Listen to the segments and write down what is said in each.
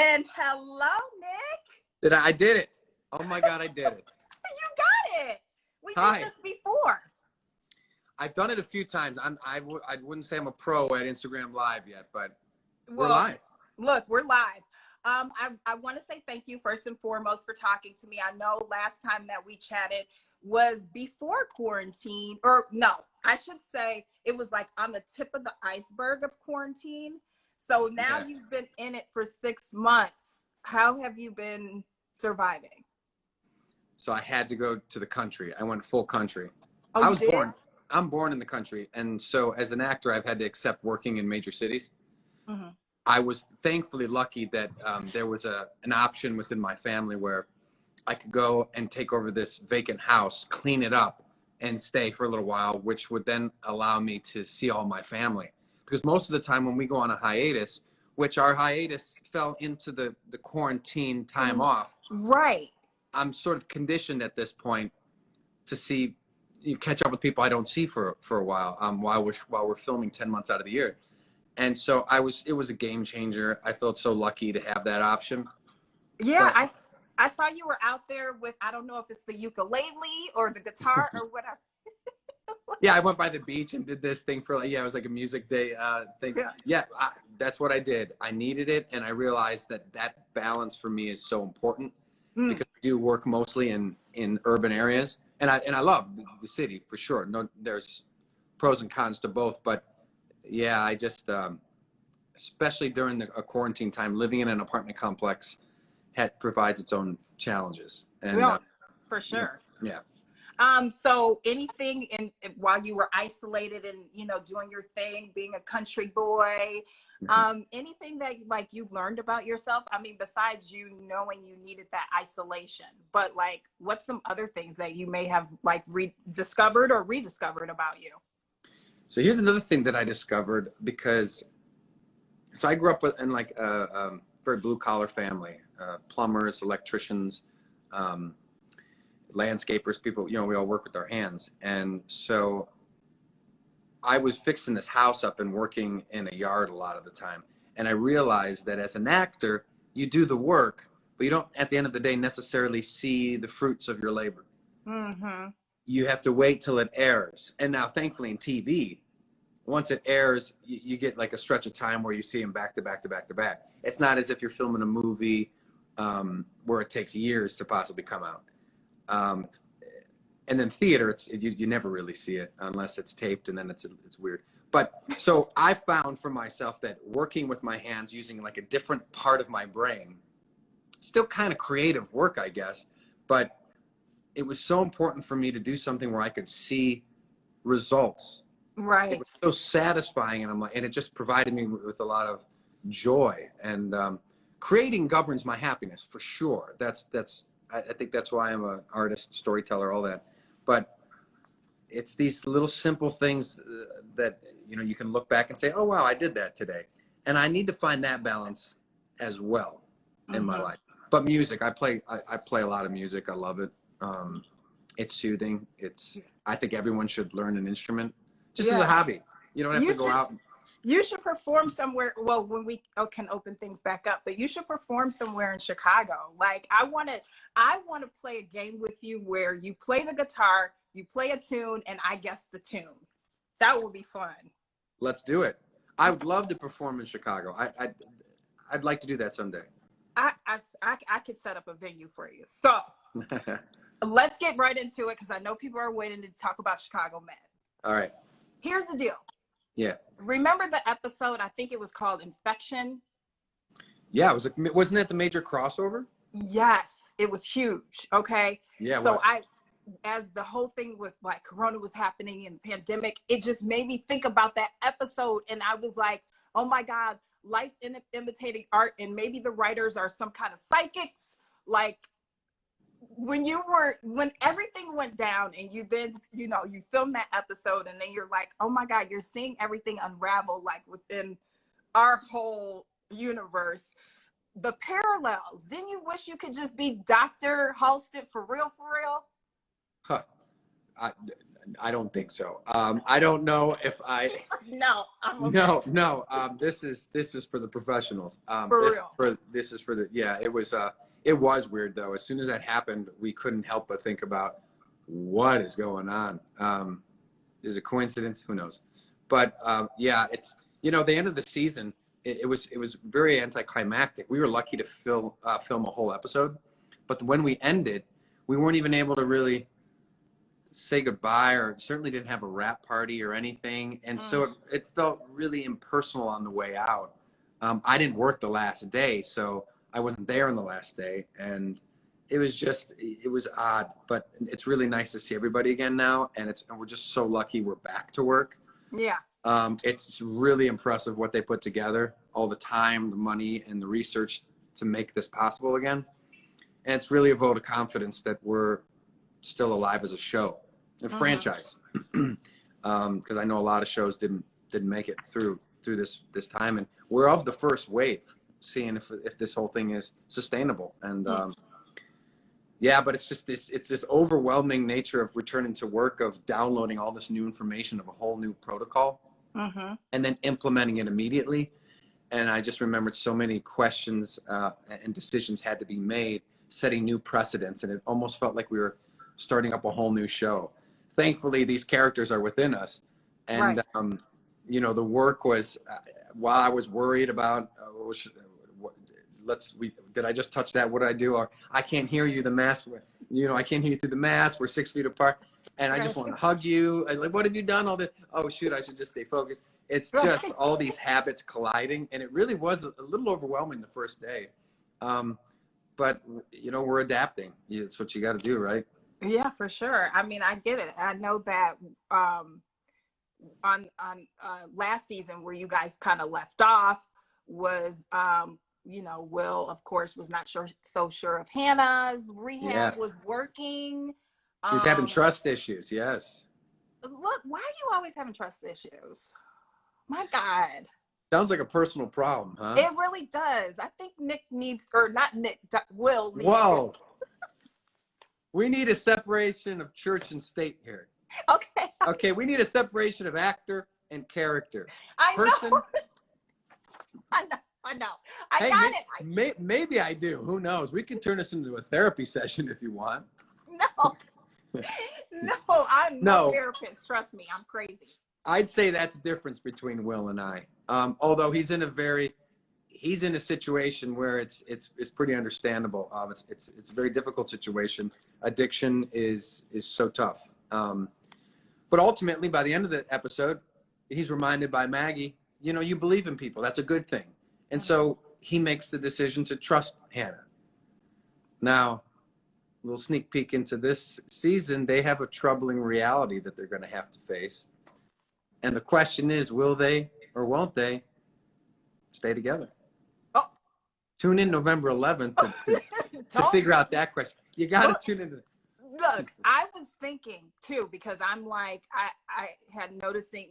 And hello, Nick. I did it. Oh my God, I did it. You got it. We Hi. did this before. I've done it a few times. I wouldn't say I'm a pro at Instagram Live yet, but we're Well, live. Look, we're live. I want to say thank you first and foremost for talking to me. I know last time that we chatted was before quarantine, or no, I should say it was like on the tip of the iceberg of quarantine. So now you've been in it for 6 months. How have you been surviving? So I had to go to the country. I went full country. Oh, I you was did? I'm born in the country. And so as an actor, I've had to accept working in major cities. Mm-hmm. I was thankfully lucky that there was an option within my family where I could go and take over this vacant house, clean it up, and stay for a little while, which would then allow me to see all my family. Because most of the time when we go on a hiatus, which our hiatus fell into the quarantine time off. Right. I'm sort of conditioned at this point to see, you catch up with people I don't see for a while, while we're filming 10 months out of the year. And so it was a game changer. I felt so lucky to have that option. Yeah, But, I saw you were out there with, I don't know if it's the ukulele or the guitar or whatever. yeah, I went by the beach and did this thing for, it was like a music day thing. Yeah, that's what I did. I needed it, and I realized that balance for me is so important because I do work mostly in urban areas, and I love the city for sure. No, there's pros and cons to both, but yeah, I just especially during a quarantine time, living in an apartment complex provides its own challenges. And Yeah, for sure. Yeah. So anything while you were isolated and, doing your thing, being a country boy, anything that like you learned about yourself? I mean, besides you knowing you needed that isolation, but like, what's some other things that you may have like rediscovered about you? So here's another thing that I discovered so I grew up in like a very blue collar family, plumbers, electricians, landscapers, people, we all work with our hands. And so I was fixing this house up and working in a yard a lot of the time. And I realized that as an actor, you do the work, but you don't, at the end of the day, necessarily see the fruits of your labor. Mm-hmm. You have to wait till it airs. And now, thankfully, in TV, once it airs, you get like a stretch of time where you see them back to back to back to back. It's not as if you're filming a movie where it takes years to possibly come out. And then theater, you never really see it unless it's taped, and then it's weird. But so I found for myself that working with my hands, using like a different part of my brain, still kind of creative work, I guess, but it was so important for me to do something where I could see results. Right. It was so satisfying, and it just provided me with a lot of joy. And creating governs my happiness for sure. I think that's why I'm an artist, storyteller, all that. But it's these little simple things that you can look back and say, oh wow, I did that today. And I need to find that balance as well in my life. But music, I play a lot of music. I love it. It's soothing. I think everyone should learn an instrument just as a hobby. You don't have to go out. You should perform somewhere. Well, when we can open things back up, but you should perform somewhere in Chicago. Like I want to play a game with you where you play the guitar, you play a tune, and I guess the tune. That would be fun. Let's do it. I would love to perform in Chicago. I'd like to do that someday. I could set up a venue for you. So let's get right into it because I know people are waiting to talk about Chicago Med. All right. Here's the deal. Yeah. Remember the episode? I think it was called Infection. Yeah, wasn't that the major crossover? Yes, it was huge. Okay. Yeah. So as the whole thing with like Corona was happening and the pandemic, it just made me think about that episode, and I was like, oh my God, life imitating art, and maybe the writers are some kind of psychics. Like when everything went down and you then, you filmed that episode and then you're like, oh my God, you're seeing everything unravel like within our whole universe. The parallels. Didn't you wish you could just be Dr. Halstead for real? Huh. I don't think so. I don't know if I. No, I'm okay. No. This is for the professionals. For real. This is for the, yeah. It was weird though. As soon as that happened, we couldn't help but think about what is going on. Is it coincidence? Who knows? But yeah, it's, the end of the season. It was very anticlimactic. We were lucky to film a whole episode, but when we ended, we weren't even able to really say goodbye, or certainly didn't have a wrap party or anything. And so it felt really impersonal on the way out. I didn't work the last day, so I wasn't there on the last day. And it was odd, but it's really nice to see everybody again now. And we're just so lucky we're back to work. Yeah. It's really impressive what they put together, all the time, the money, and the research to make this possible again. And it's really a vote of confidence that we're still alive as a show and franchise, because I know a lot of shows didn't make it through this time, and we're of the first wave, seeing if this whole thing is sustainable. And yeah, but it's just this overwhelming nature of returning to work, of downloading all this new information of a whole new protocol, and then implementing it immediately. And I just remembered so many questions and decisions had to be made, setting new precedents, and it almost felt like we were starting up a whole new show. Thankfully, these characters are within us. And, the work was, while I was worried about, did I just touch that? What did I do? Or I can't hear you, the mask, I can't hear you through the mask. We're 6 feet apart. And I just want to hug you. And like, what have you done all this? Oh, shoot, I should just stay focused. It's just all these habits colliding. And it really was a little overwhelming the first day. But, we're adapting. It's what you got to do, right? Yeah, for sure. I mean, I get it. I know that on last season where you guys kind of left off was, Will, of course, was not so sure if Hannah's rehab was working. He was having trust issues, yes. Look, why are you always having trust issues? My God. Sounds like a personal problem, huh? It really does. I think Will needs. Whoa. We need a separation of church and state here. Okay. Okay, we need a separation of actor and character. I know. I know. I got it. Maybe I do. Who knows? We can turn this into a therapy session if you want. No. No, I'm no therapist. Trust me, I'm crazy. I'd say that's the difference between Will and I. Although he's in a situation where it's pretty understandable. It's a very difficult situation. Addiction is so tough. But ultimately, by the end of the episode, he's reminded by Maggie, you believe in people. That's a good thing. And so he makes the decision to trust Hannah. Now, a little sneak peek into this season, they have a troubling reality that they're going to have to face. And the question is, will they or won't they stay together? Oh. Tune in November 11th to figure out that question. You got to tune into. Look, I was thinking too, because I'm like, I had noticing,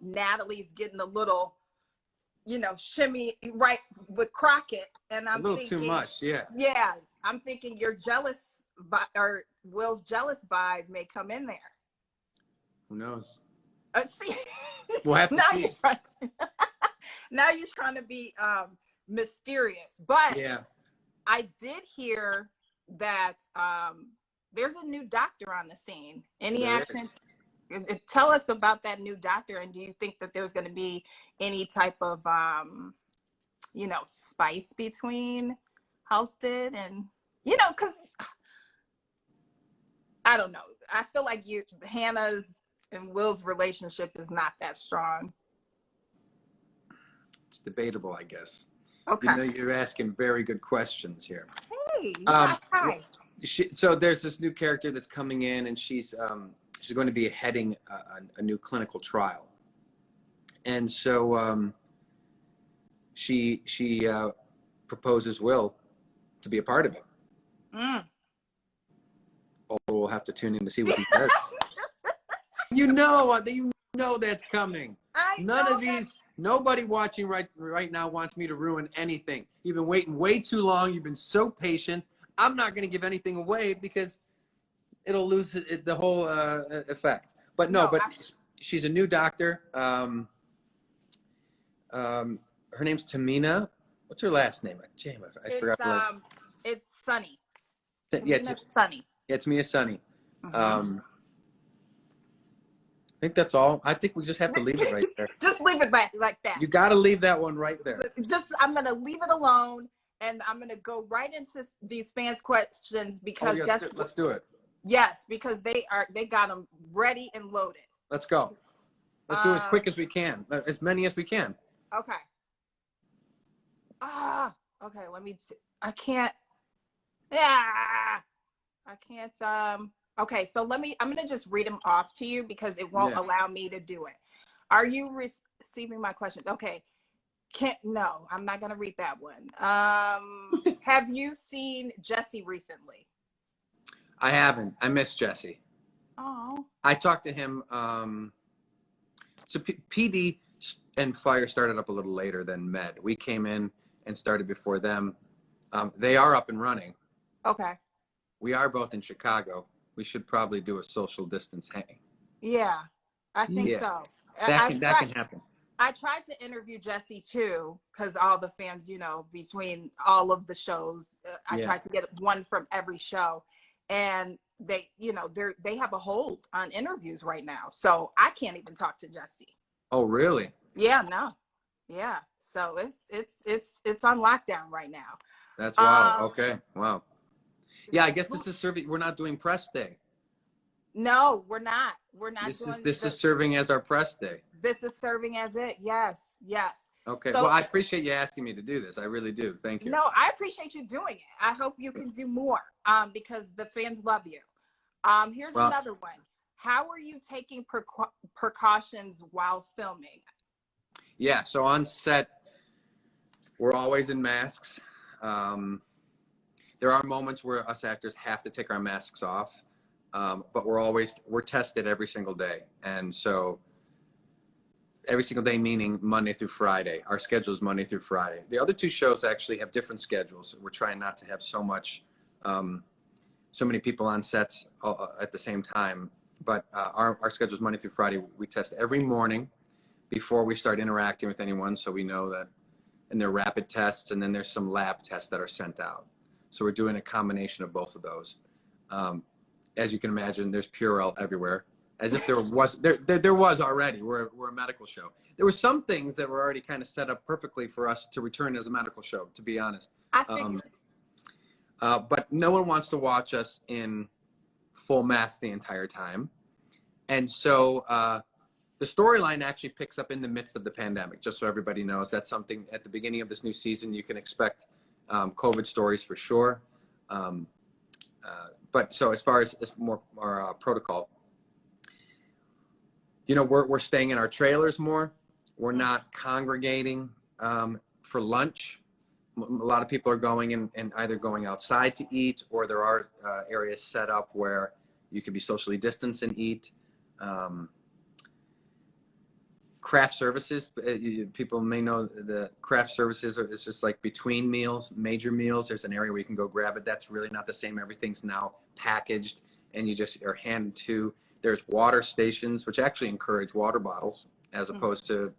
Natalie's getting a little, shimmy right with Crockett, and I'm a little too much, yeah. Yeah, I'm thinking you're jealous, or Will's jealous vibe may come in there. Who knows? See, we'll have to see. Now you're trying to be mysterious, but yeah, I did hear that there's a new doctor on the scene. Any action? Tell us about that new doctor, and do you think that there's going to be any type of spice between Halstead and because I don't know. I feel like Hannah's and Will's relationship is not that strong. It's debatable, I guess. Okay. You're asking very good questions here. Hey, hi. So there's this new character that's coming in, and she's going to be heading a new clinical trial. And so she proposes Will to be a part of it. Although we'll have to tune in to see what he does. You know that's coming. None of these. Nobody watching right now wants me to ruin anything. You've been waiting way too long. You've been so patient. I'm not going to give anything away because it'll lose the whole effect. But no, No, but she's a new doctor. Her name's Tamina. What's her last name? Damn, I forgot her last. it's Sunny. Yeah, Tamina Sunny. yeah, Tamina Sunny. Mm-hmm. I think that's all. I think we just have to leave it right there. Just leave it like that. You got to leave that one right there. I'm gonna leave it alone, and I'm gonna go right into these fans' questions because let's do it. Yes, because they got them ready and loaded. Let's go. Let's do it as quick as we can, as many as we can. Okay. Okay. Let me see. I can't. Yeah. I can't. Okay. So I'm gonna just read them off to you because it won't allow me to do it. Are you receiving my question? Okay. No, I'm not gonna read that one. Have you seen Jesse recently? I haven't. I miss Jesse. Oh. I talked to him. So PD and Fire started up a little later than Med. We came in and started before them. They are up and running. Okay. We are both in Chicago. We should probably do a social distance hang. Yeah, I think so. That can happen. I tried to interview Jesse too, because all the fans, between all of the shows, I tried to get one from every show, and they have a hold on interviews right now, so I can't even talk to Jesse. Oh, really? Yeah, no, yeah. So it's on lockdown right now. That's wild. Okay, wow. Yeah, I guess this is serving. We're not doing press day. No, we're not. This is serving as our press day. This is serving as it. Yes. Okay. So, well, I appreciate you asking me to do this. I really do. Thank you. No, I appreciate you doing it. I hope you can do more because the fans love you. Here's another one. How are you taking precautions while filming? Yeah. So on set, we're always in masks. There are moments where us actors have to take our masks off, but we're tested every single day. And so every single day, meaning Monday through Friday. Our schedule is Monday through Friday. The other two shows actually have different schedules. We're trying not to have so many people on sets at the same time. But our schedule is Monday through Friday. We test every morning before we start interacting with anyone, so we know that. And they're rapid tests, and then there's some lab tests that are sent out. So we're doing a combination of both of those. As you can imagine, there's Purell everywhere. As if there was already. We're a medical show. There were some things that were already kind of set up perfectly for us to return as a medical show, to be honest. I figured. But no one wants to watch us in full mask the entire time. And so the storyline actually picks up in the midst of the pandemic, just so everybody knows. That's something at the beginning of this new season you can expect COVID stories for sure. But so as far as more protocol, we're staying in our trailers more. We're not congregating for lunch. A lot of people are going and either going outside to eat, or there are areas set up where you can be socially distanced and eat. Craft services, people may know the craft services is just like between meals, major meals. There's an area where you can go grab it. That's really not the same. Everything's now packaged and you just are handed to. There's water stations, which actually encourage water bottles as opposed to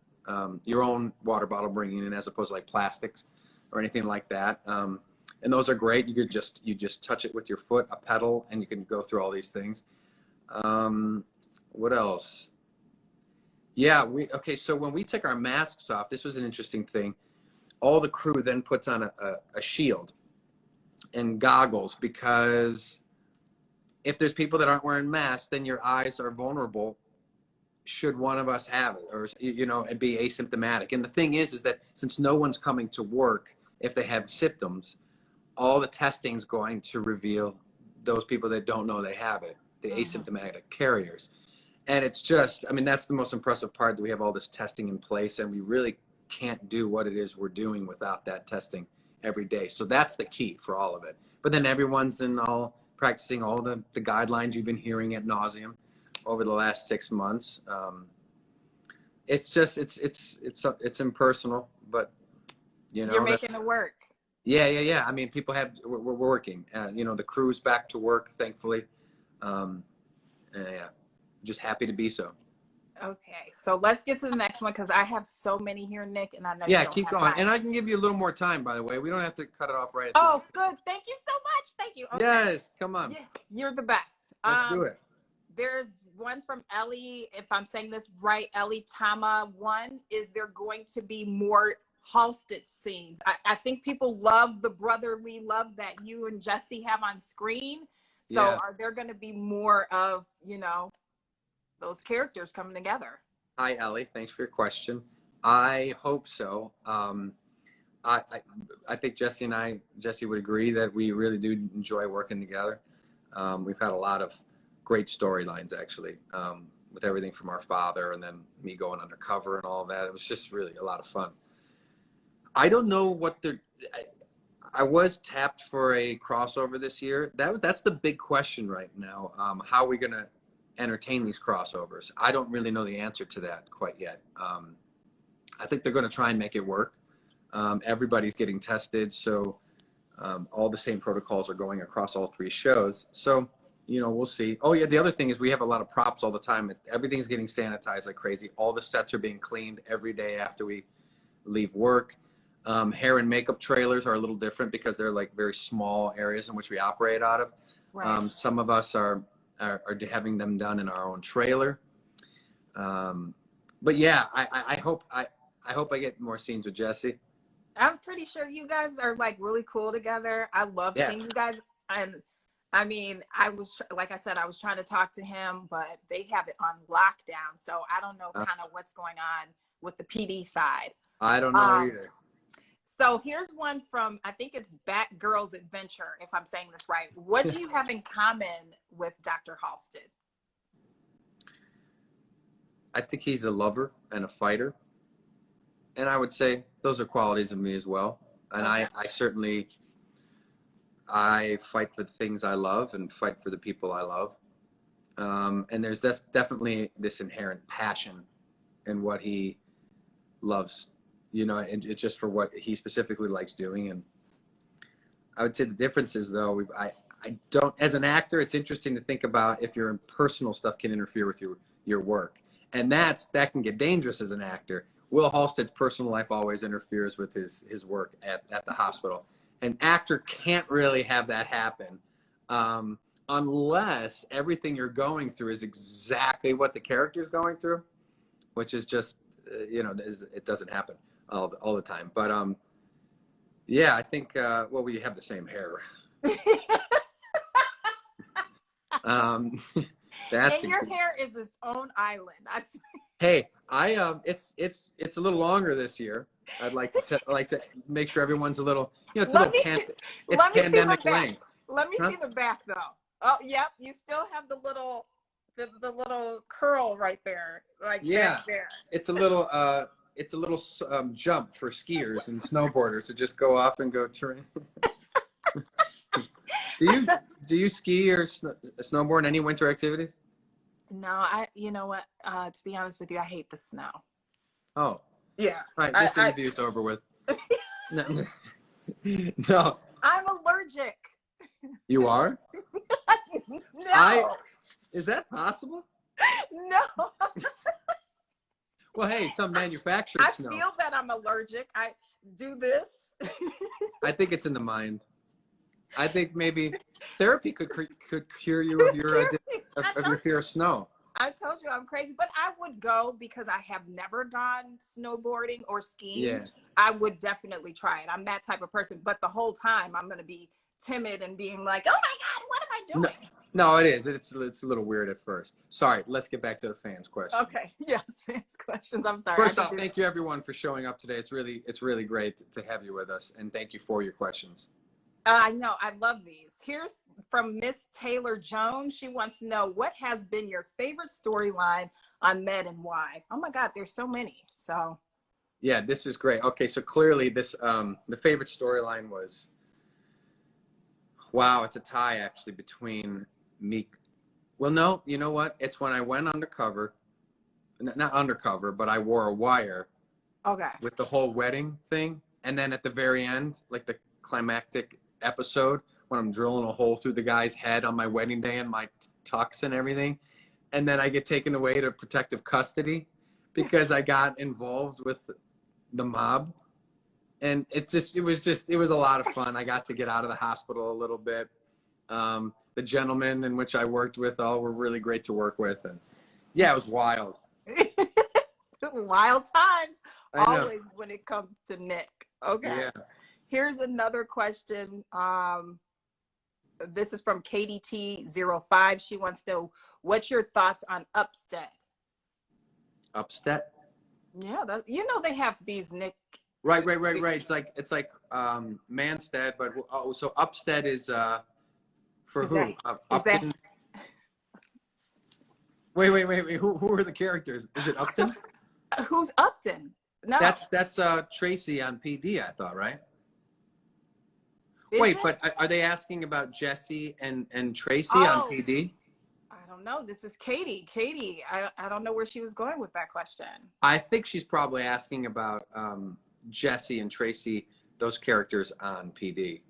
your own water bottle bringing in, as opposed to like plastics or anything like that. And those are great. You just touch it with your foot, a pedal, and you can go through all these things. What else? Yeah, so when we take our masks off, this was an interesting thing. All the crew then puts on a shield and goggles, because if there's people that aren't wearing masks, then your eyes are vulnerable should one of us have it, or and be asymptomatic. And the thing is that since no one's coming to work if they have symptoms, all the testing is going to reveal those people that don't know they have it, the asymptomatic carriers. And it's just, that's the most impressive part, that we have all this testing in place, and we really can't do what it is we're doing without that testing every day. So that's the key for all of it. But then everyone's practicing all the guidelines you've been hearing ad nauseum over the last 6 months. It's just, it's impersonal, but you're making it work. Yeah. People we're working. The crew's back to work, thankfully. Yeah. just happy to be so. Okay, so let's get to the next one because I have so many here, Nick, and I know you Yeah, don't keep have going. time. And I can give you a little more time, by the way. We don't have to cut it off right at the Oh, end. good. Thank you so much. Thank you. Okay. Yes, come on. Yeah, you're the best. Let's do it. There's one from Ellie, if I'm saying this right, Ellie Tama. One, is there going to be more Halstead scenes? I think people love the brotherly love that you and Jesse have on screen. So Yeah. are there going to be more of, you know, those characters coming together? Hi, Ellie. Thanks for your question. I hope so. I think Jesse would agree that we really do enjoy working together. We've had a lot of great storylines, actually, with everything from our father and then me going undercover and all that. It was just really a lot of fun. I don't know what I was tapped for a crossover this year. That's the big question right now. How are we going to entertain these crossovers? I don't really know the answer to that quite yet. I think they're going to try and make it work. Everybody's getting tested, so all the same protocols are going across all 3 shows. So, you know, we'll see. Oh yeah, the other thing is we have a lot of props all the time. Everything's getting sanitized like crazy. All the sets are being cleaned every day after we leave work. Hair and makeup trailers are a little different because they're like very small areas in which we operate out of. Right. Some of us are having them done in our own trailer. But yeah, I hope I get more scenes with Jesse. I'm pretty sure you guys are like really cool together. I love seeing you guys. And I mean, like I said, I was trying to talk to him, but they have it on lockdown. So I don't know kind of what's going on with the PD side. I don't know either. So here's one from, I think it's Batgirl's Adventure, if I'm saying this right. What do you have in common with Dr. Halstead? I think he's a lover and a fighter. And I would say those are qualities of me as well. And I certainly, I fight for the things I love and fight for the people I love. And there's definitely this inherent passion in what he loves, you know, and it's just for what he specifically likes doing. And I would say the difference is, though, I don't, as an actor, it's interesting to think about if your personal stuff can interfere with your work. And that can get dangerous as an actor. Will Halstead's personal life always interferes with his work at the hospital. An actor can't really have that happen unless everything you're going through is exactly what the character's going through, which is just, you know, it doesn't happen all the time. But yeah, I think, well, we have the same hair. And your hair is its own island. I swear. Hey, it's a little longer this year. I'd like to make sure everyone's a little, you know, it's pandemic length. Let me see the back though. Oh, yep, you still have the little curl right there, like back there. It's a little jump for skiers and snowboarders to just go off and go terrain. Do you ski or snowboard in any winter activities? No, you know what? To be honest with you, I hate the snow. Oh. Yeah. All right, this interview's over with. No. I'm allergic. You are? No. Is that possible? No. Well, hey, some manufactured snow. I feel that I'm allergic. I do this. I think it's in the mind. I think maybe therapy could cure you of your fear of snow. I told you I'm crazy, but I would go because I have never gone snowboarding or skiing. Yeah. I would definitely try it. I'm that type of person, but the whole time I'm going to be timid and being like, oh my God, what am I doing? No, it is. It's a little weird at first. Sorry, let's get back to the fans' questions. Okay, yes, fans' questions. I'm sorry. First off, thank you everyone for showing up today. It's really great to have you with us, and thank you for your questions. I know. I love these. Here's from Miss Taylor Jones. She wants to know, what has been your favorite storyline on Med and why? Oh my God, there's so many. So. Yeah, this is great. Okay, so clearly this, the favorite storyline was, wow, it's a tie actually between me. Well, no, you know what? It's when I went undercover, not undercover, but I wore a wire. Okay. With the whole wedding thing. And then at the very end, like the climactic episode when I'm drilling a hole through the guy's head on my wedding day and my tux and everything. and then I get taken away to protective custody because I got involved with the mob. And it was a lot of fun. I got to get out of the hospital a little bit. The gentlemen in which I worked with all were really great to work with. And yeah, it was wild. Wild times, I know. always when it comes to Nick. Okay. Yeah. Here's another question. This is from KDT05. She wants to know, what's your thoughts on Upstead? Upstead? Yeah, they have these Nick. Right. It's like Manstead, but so Upstead is for who? Upton. Wait. Who are the characters? Is it Upton? Who's Upton? No. That's Tracy on PD, I thought, right? But are they asking about Jesse and Tracy on PD? I don't know. This is Katie. Katie, I don't know where she was going with that question. I think she's probably asking about Jesse and Tracy, those characters on PD.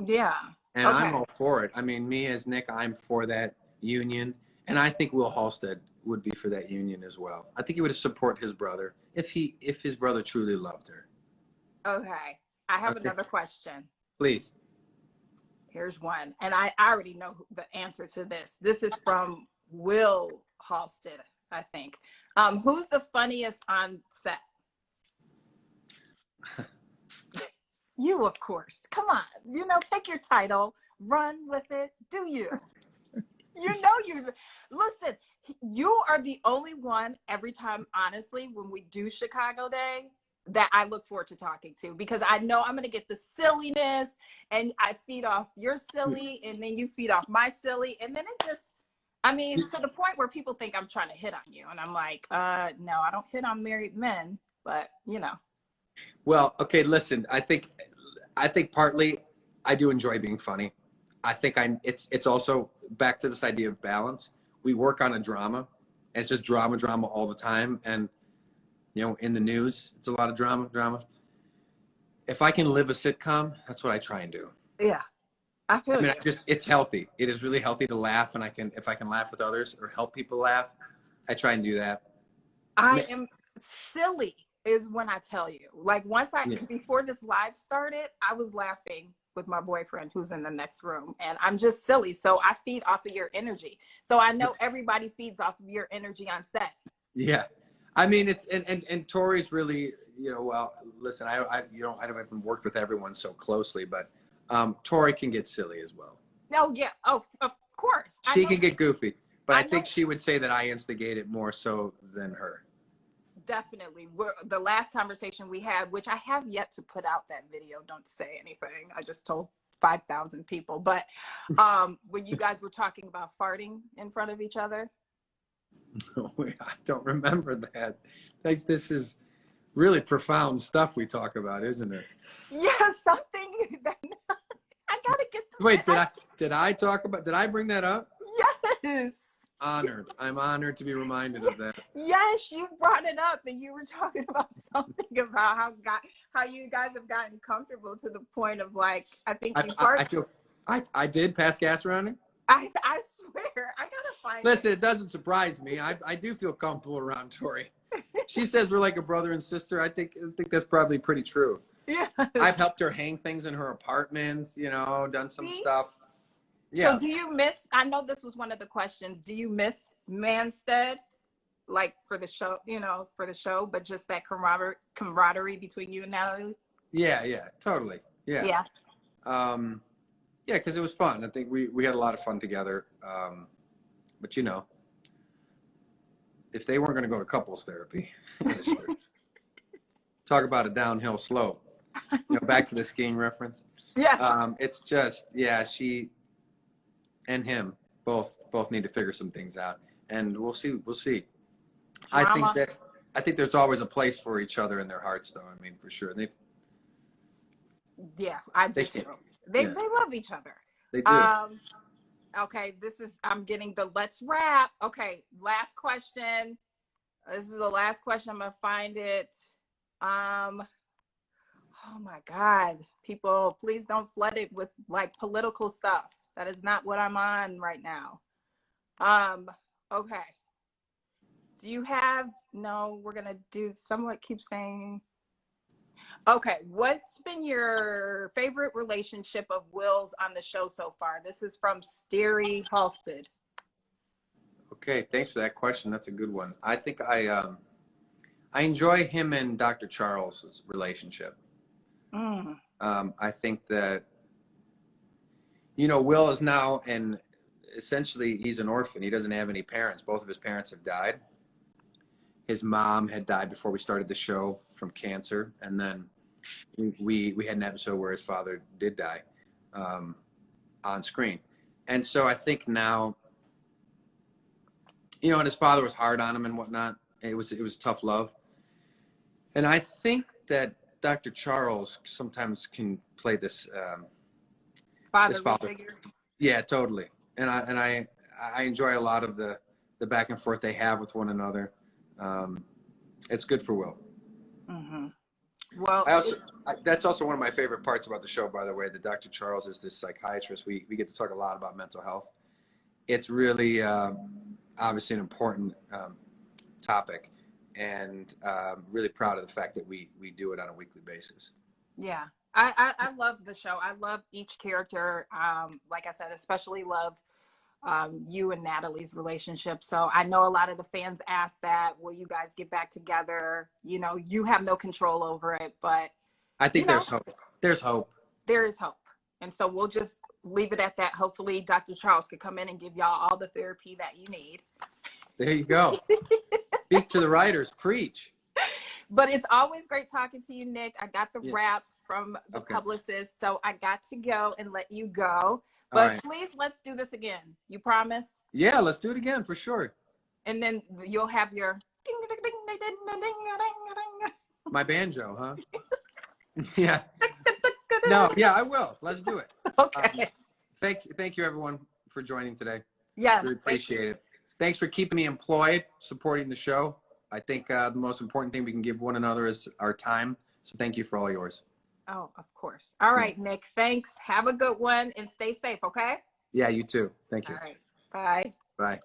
Yeah. And okay. I'm all for it. I mean, me as Nick, I'm for that union. And I think Will Halstead would be for that union as well. I think he would support his brother if his brother truly loved her. Okay. I have another question. Please. Here's one. And I already know the answer to this. This is from Will Halstead, I think. Who's the funniest on set? You, of course. Come on. Take your title. Run with it. Do you? Listen, you are the only one every time, honestly, when we do Chicago Day, that I look forward to talking to, because I know I'm going to get the silliness, and I feed off your silly, and then you feed off my silly. And then it just, to the point where people think I'm trying to hit on you. And I'm like, no, I don't hit on married men, but Well, okay, listen, I think partly I do enjoy being funny. I think it's also back to this idea of balance. We work on a drama, and it's just drama all the time. And, in the news, it's a lot of drama. If I can live a sitcom, that's what I try and do. Yeah. I feel you. It's healthy. It is really healthy to laugh. And if I can laugh with others or help people laugh, I try and do that. I am silly is when I tell you, like before this live started, I was laughing with my boyfriend who's in the next room, and I'm just silly. So I feed off of your energy. So I know everybody feeds off of your energy on set. Yeah. It's, and Tori's really, well, listen, I haven't worked with everyone so closely, but Tori can get silly as well. Oh yeah. Oh, of course. She can get goofy, but I think she would say that I instigate it more so than her. Definitely. The last conversation we had, which I have yet to put out that video, don't say anything. I just told 5,000 people. But when you guys were talking about farting in front of each other. No, I don't remember that. This is really profound stuff we talk about, isn't it? Yeah, something that I gotta get. Wait, did I bring that up? Yes. Honored. I'm honored to be reminded of that. Yes, you brought it up, and you were talking about something about how you guys have gotten comfortable to the point of, like, I think you farted. I did pass gas around it. I swear, I gotta find. Listen, it doesn't surprise me. I do feel comfortable around Tori. She says we're like a brother and sister. I think that's probably pretty true. Yeah. I've helped her hang things in her apartments. Done some stuff. Yeah. So do you miss? I know this was one of the questions. Do you miss Manstead, like for the show, but just that camaraderie between you and Natalie? Yeah, totally. Yeah. Yeah. Yeah, because it was fun. I think we had a lot of fun together. But if they weren't going to go to couples therapy, talk about a downhill slope. Back to the skiing reference. Yeah. It's just she and him both need to figure some things out, and we'll see. Drama. I think there's always a place for each other in their hearts, though. For sure. I do. They love each other. They do. Okay, I'm getting the let's wrap. Okay, last question. This is the last question. I'm gonna find it. Oh my God, people, please don't flood it with like political stuff. That is not what I'm on right now. Okay. Do you have, no, we're going to do somewhat keep saying. Okay. What's been your favorite relationship of Will's on the show so far? This is from Steery Halstead. Okay, thanks for that question. That's a good one. I think I enjoy him and Dr. Charles's relationship. Mm. I think that, you know, Will is now, and essentially he's an orphan. He doesn't have any parents. Both of his parents have died. His mom had died before we started the show from cancer, and then we had an episode where his father did die on screen. And so I think now, you know, and his father was hard on him and whatnot. It was tough love. And I think that Dr. Charles sometimes can play this this father. Figure. Yeah, totally. And I enjoy a lot of the back and forth they have with one another. It's good for Will. Mm-hmm. Well, that's also one of my favorite parts about the show, by the way, that Dr. Charles is this psychiatrist. We get to talk a lot about mental health. It's really obviously an important topic, and really proud of the fact that we do it on a weekly basis. yeah, I love the show. I love each character. Like I said, especially love you and Natalie's relationship. So I know a lot of the fans ask that, will you guys get back together? You know, you have no control over it, but I think there's hope. There's hope. There is hope. And so we'll just leave it at that. Hopefully Dr. Charles could come in and give y'all all the therapy that you need. There you go. Speak to the writers. Preach. But it's always great talking to you, Nick. I got the wrap from the publicist, so I got to go and let you go. But please, let's do this again. You promise? Yeah, let's do it again for sure. And then you'll have your my banjo, huh? Yeah. No, yeah, I will. Let's do it. Okay. Thank you, everyone, for joining today. Yes. Really appreciate it. Thanks for keeping me employed, supporting the show. I think the most important thing we can give one another is our time. So thank you for all yours. Oh, of course. All right, Nick. Thanks. Have a good one and stay safe, okay? Yeah, you too. Thank you. All right. Bye. Bye.